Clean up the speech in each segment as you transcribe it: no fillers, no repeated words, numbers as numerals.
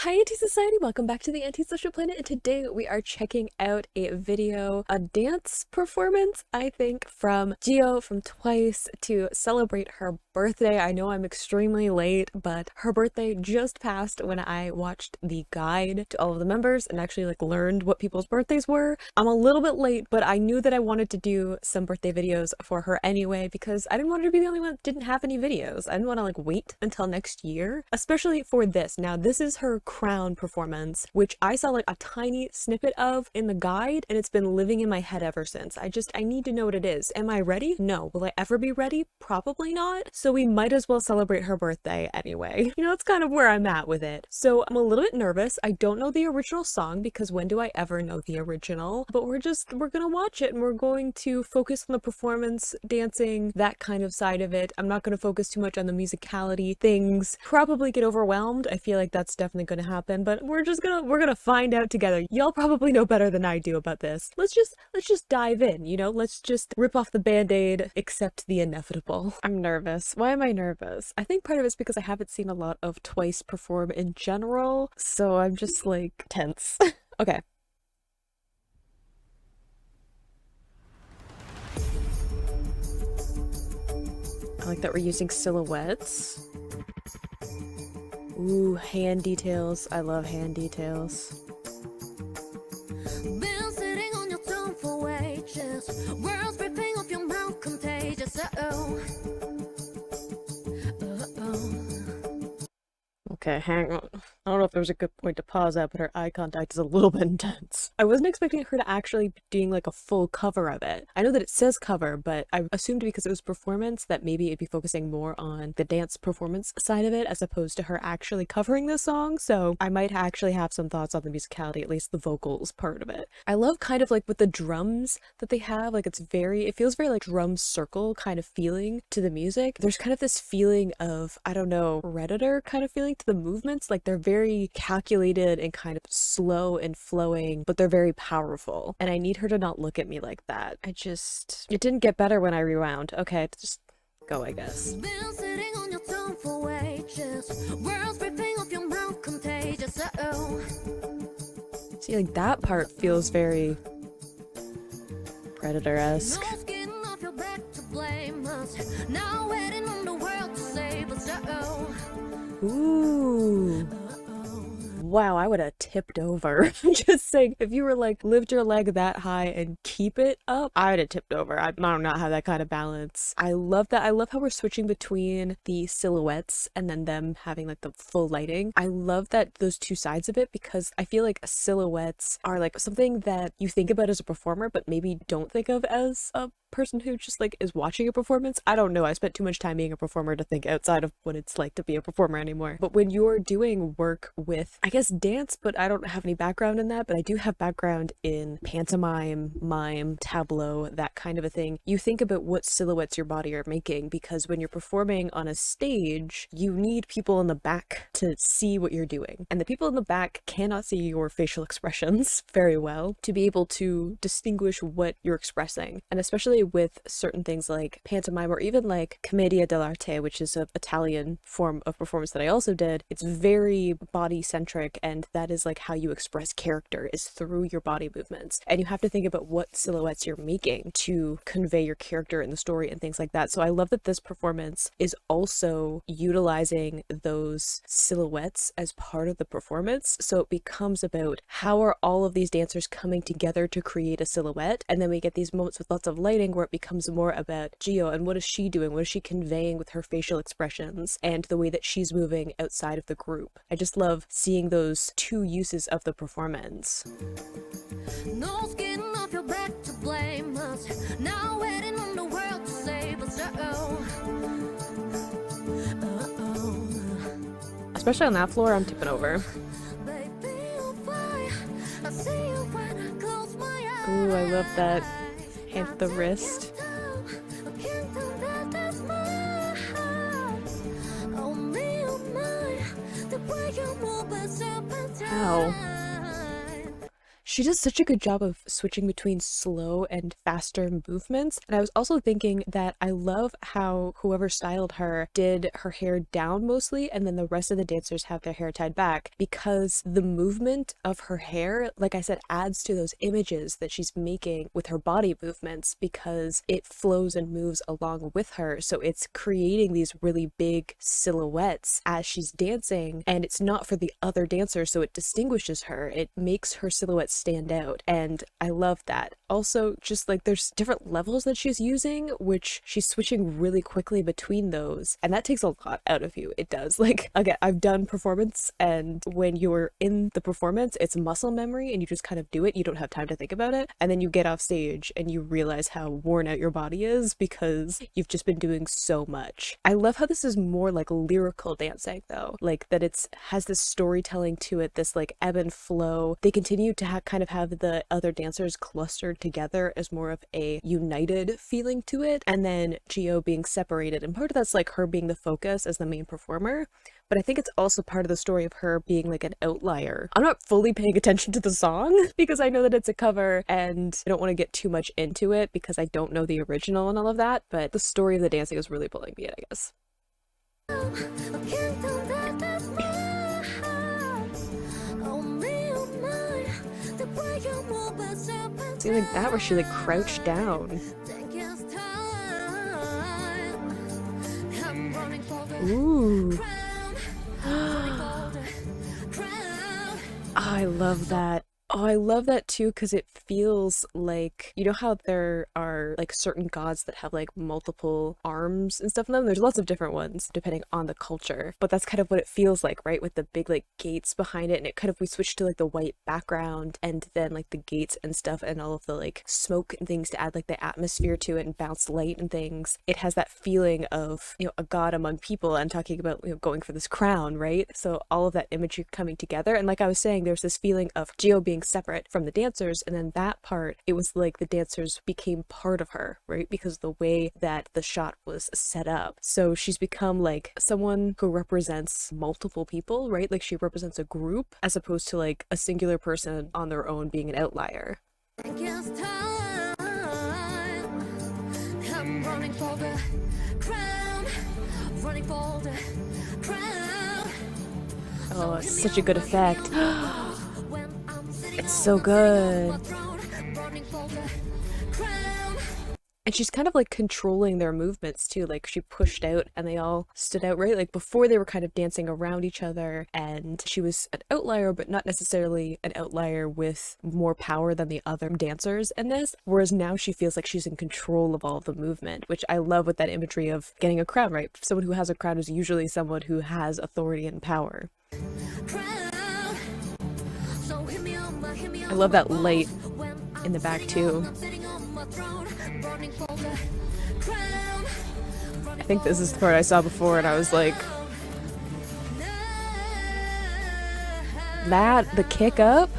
Hi Anti-Society, welcome back to the Anti-Social Planet, and today we are checking out a video, a dance performance, I think, from Jihyo from Twice to celebrate her birthday. I know I'm extremely late, but her birthday just passed when I watched the guide to all of the members and actually learned what people's birthdays were. I'm a little bit late, but I knew that I wanted to do some birthday videos for her anyway because I didn't want her to be the only one that didn't have any videos. I didn't want to wait until next year, especially for this. Now, this is her crown performance, which I saw a tiny snippet of in the guide, and it's been living in my head ever since. I need to know what it is. Am I ready? No. Will I ever be ready? Probably not. So we might as well celebrate her birthday anyway. You know, that's kind of where I'm at with it. So I'm a little bit nervous. I don't know the original song because when do I ever know the original? But we're gonna watch it and we're going to focus on the performance, dancing, that kind of side of it. I'm not gonna focus too much on the musicality things. Probably get overwhelmed. I feel like that's definitely gonna happen, but we're gonna find out together. Y'all probably know better than I do about this. Let's just dive in, you know? Let's just rip off the band-aid, accept the inevitable. I'm nervous. Why am I nervous? I think part of it's because I haven't seen a lot of Twice perform in general, so I'm just tense. Okay. I like that we're using silhouettes. Ooh, hand details. I love hand details. Been sitting on your throne for ages. Words ripping off your mouth, contagious. Okay, hang on. I don't know if there's a good point to pause at, but her eye contact is a little bit intense. I wasn't expecting her to actually be doing a full cover of it. I know that it says cover, but I assumed because it was performance that maybe it'd be focusing more on the dance performance side of it as opposed to her actually covering the song, so I might actually have some thoughts on the musicality, at least the vocals part of it. I love kind of with the drums that they have, it feels very drum circle kind of feeling to the music. There's kind of this feeling of, I don't know, Redditor kind of feeling to the movements, they're very calculated and kind of slow and flowing, but they're very powerful. And I need her to not look at me like that. It didn't get better when I rewound. Okay, just go, I guess. Been sitting on your throne for ages. Words ripping off your mouth, contagious. See, that part feels very Predator-esque. No skin off your back to blame us. Now waiting on the world to save us. Ooh. Wow, I would have tipped over. I'm just saying, if you were lift your leg that high and keep it up, I would have tipped over. I do not have that kind of balance. I love that. I love how we're switching between the silhouettes and then them having the full lighting. I love that those two sides of it because I feel silhouettes are something that you think about as a performer, but maybe don't think of as a person who just is watching a performance. I don't know. I spent too much time being a performer to think outside of what it's like to be a performer anymore. But when you're doing work with, I guess, dance, but I don't have any background in that, but I do have background in pantomime, mime, tableau, that kind of a thing. You think about what silhouettes your body are making because when you're performing on a stage, you need people in the back to see what you're doing. And the people in the back cannot see your facial expressions very well to be able to distinguish what you're expressing. And especially with certain things like pantomime or even commedia dell'arte, which is an Italian form of performance that I also did, it's very body centric, and that is how you express character is through your body movements. And you have to think about what silhouettes you're making to convey your character in the story and things like that. So I love that this performance is also utilizing those silhouettes as part of the performance. So it becomes about how are all of these dancers coming together to create a silhouette, and then we get these moments with lots of lighting where it becomes more about Jihyo and what is she doing, what is she conveying with her facial expressions and the way that she's moving outside of the group. I just love seeing those two uses of the performance. No skin off your back to blame us. Now waiting on the world to save us. Especially on that floor, I'm tipping over. Ooh, I love that hand at the wrist. Ow. She does such a good job of switching between slow and faster movements. And I was also thinking that I love how whoever styled her did her hair down mostly, and then the rest of the dancers have their hair tied back, because the movement of her hair, like I said, adds to those images that she's making with her body movements, because it flows and moves along with her. So it's creating these really big silhouettes as she's dancing, and it's not for the other dancers, so it distinguishes her. It makes her silhouette stand out, and I love that. Also, just like there's different levels that she's using, which she's switching really quickly between those, and that takes a lot out of you. It does. Like, again, I've done performance, and when you're in the performance, it's muscle memory and you just kind of do it. You don't have time to think about it, and then you get off stage and you realize how worn out your body is because you've just been doing so much. I love how this is more like lyrical dancing though, like that it's has this storytelling to it, this like ebb and flow. They continue to kind of have the other dancers clustered together as more of a united feeling to it, and then Jihyo being separated, and part of that's like her being the focus as the main performer, but I think it's also part of the story of her being like an outlier. I'm not fully paying attention to the song because I know that it's a cover and I don't want to get too much into it because I don't know the original and all of that, but the story of the dancing is really pulling me in, I guess. Something like that where she like crouched down. Ooh. I love that. Oh, I love that too, because it feels like, you know how there are like certain gods that have like multiple arms and stuff in them? There's lots of different ones depending on the culture, but that's kind of what it feels like, right? With the big like gates behind it, and it kind of, we switch to like the white background and then like the gates and stuff and all of the like smoke and things to add like the atmosphere to it and bounce light and things. It has that feeling of, you know, a god among people and talking about, you know, going for this crown, right? So all of that imagery coming together, and like I was saying, there's this feeling of Jihyo being separate from the dancers, and then that part, it was like the dancers became part of her, right? Because the way that the shot was set up, so she's become like someone who represents multiple people, right? Like she represents a group as opposed to like a singular person on their own being an outlier. Oh, it's such a good effect. It's so good. And she's kind of like controlling their movements too. Like she pushed out and they all stood out, right? Like before they were kind of dancing around each other and she was an outlier, but not necessarily an outlier with more power than the other dancers in this. Whereas now she feels like she's in control of all of the movement, which I love with that imagery of getting a crown, right? Someone who has a crown is usually someone who has authority and power. I love that light in the back too. I think this is the part I saw before and I was like, that, the kick up?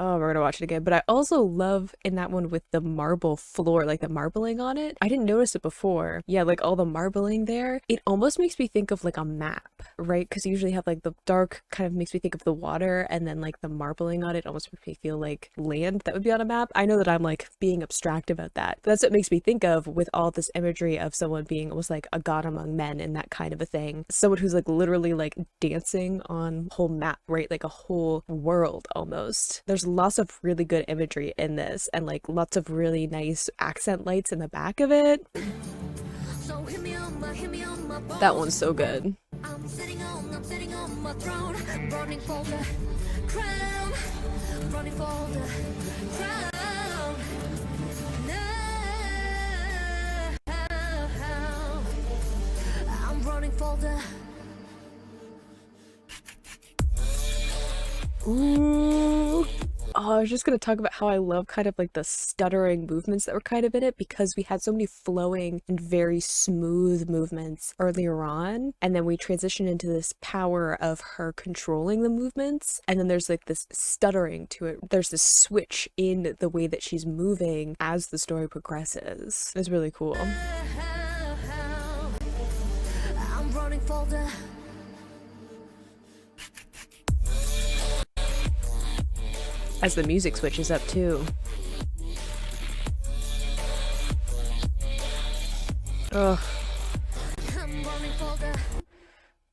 Oh, we're gonna watch it again. But I also love in that one with the marble floor, like the marbling on it. I didn't notice it before. Yeah, like all the marbling there. It almost makes me think of like a map, right? Because you usually have like the dark kind of makes me think of the water, and then like the marbling on it almost makes me feel like land that would be on a map. I know that I'm like being abstract about that, but that's what makes me think of with all this imagery of someone being almost like a god among men and that kind of a thing. Someone who's like literally like dancing on a whole map, right? Like a whole world almost. There's lots of really good imagery in this and like lots of really nice accent lights in the back of it. That one's so good. I'm sitting on my throne, running for the crown, running for the crown. Now, I'm running for the. Ooh. Oh, I was just gonna talk about how I love kind of like the stuttering movements that were kind of in it, because we had so many flowing and very smooth movements earlier on, and then we transition into this power of her controlling the movements, and then there's like this stuttering to it. There's this switch in the way that she's moving as the story progresses. It's really cool. I'm running for the. As the music switches up too. Ugh.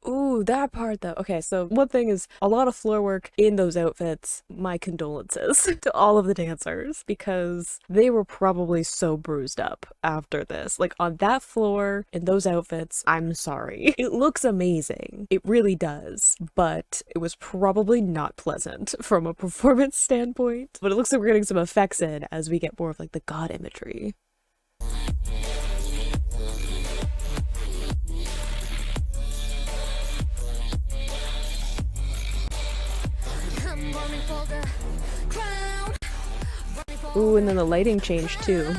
Ooh, that part though. Okay, so one thing is a lot of floor work in those outfits. My condolences to all of the dancers because they were probably so bruised up after this. Like on that floor in those outfits, I'm sorry. It looks amazing. It really does, but it was probably not pleasant from a performance standpoint. But it looks like we're getting some effects in as we get more of like the god imagery. Ooh, and then the lighting changed too.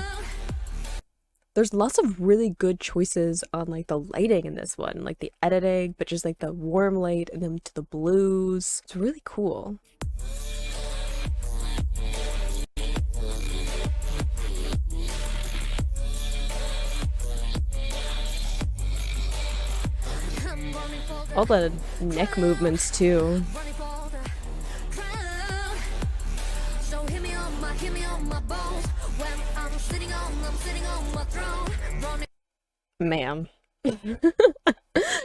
There's lots of really good choices on like the lighting in this one, like the editing, but just like the warm light and then to the blues. It's really cool. All the neck movements too. Ma'am.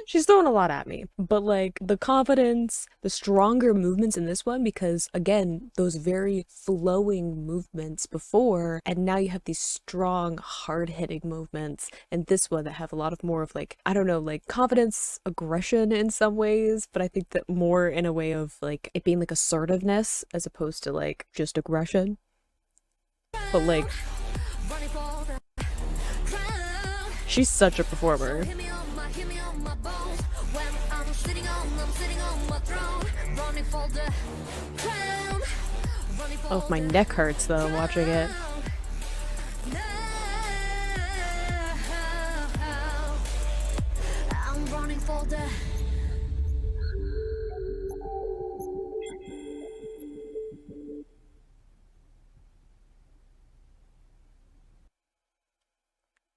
She's throwing a lot at me, but like the confidence, the stronger movements in this one, because again, those very flowing movements before, and now you have these strong, hard-hitting movements in this one that have a lot of more of like, I don't know, like confidence, aggression in some ways, but I think that more in a way of like it being like assertiveness as opposed to like just aggression. But like, she's such a performer. Oh, my neck hurts though watching it.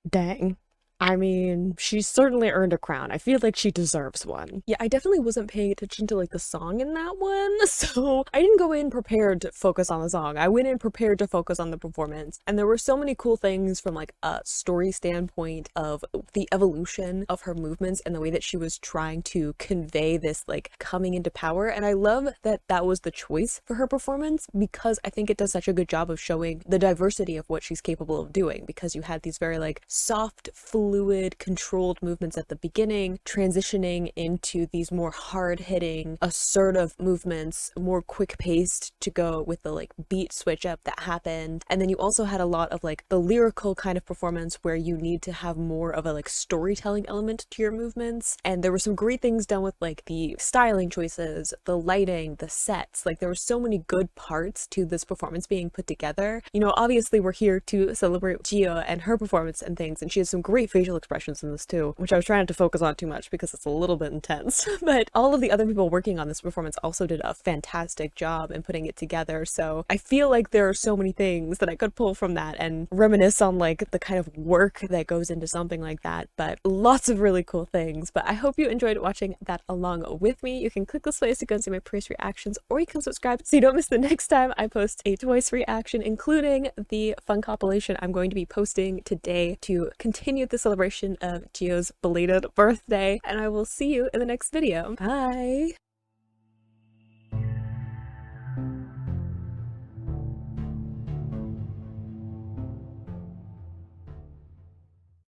Dang. I mean, she's certainly earned a crown. I feel like she deserves one. Yeah, I definitely wasn't paying attention to like the song in that one, so I didn't go in prepared to focus on the song. I went in prepared to focus on the performance, and there were so many cool things from like a story standpoint of the evolution of her movements and the way that she was trying to convey this like coming into power, and I love that that was the choice for her performance because I think it does such a good job of showing the diversity of what she's capable of doing, because you had these very like soft, fluid, controlled movements at the beginning, transitioning into these more hard-hitting, assertive movements, more quick-paced to go with the like beat switch up that happened. And then you also had a lot of like the lyrical kind of performance where you need to have more of a like storytelling element to your movements. And there were some great things done with like the styling choices, the lighting, the sets. Like there were so many good parts to this performance being put together. You know, obviously we're here to celebrate Jihyo and her performance and things, and she has some great facial expressions in this too, which I was trying not to focus on too much because it's a little bit intense. But all of the other people working on this performance also did a fantastic job in putting it together. So I feel like there are so many things that I could pull from that and reminisce on like the kind of work that goes into something like that. But lots of really cool things. But I hope you enjoyed watching that along with me. You can click this place to go and see my previous reactions, or you can subscribe so you don't miss the next time I post a Twice reaction, including the fun compilation I'm going to be posting today to continue the celebration of Jihyo's belated birthday. And I will see you in the next video. Bye!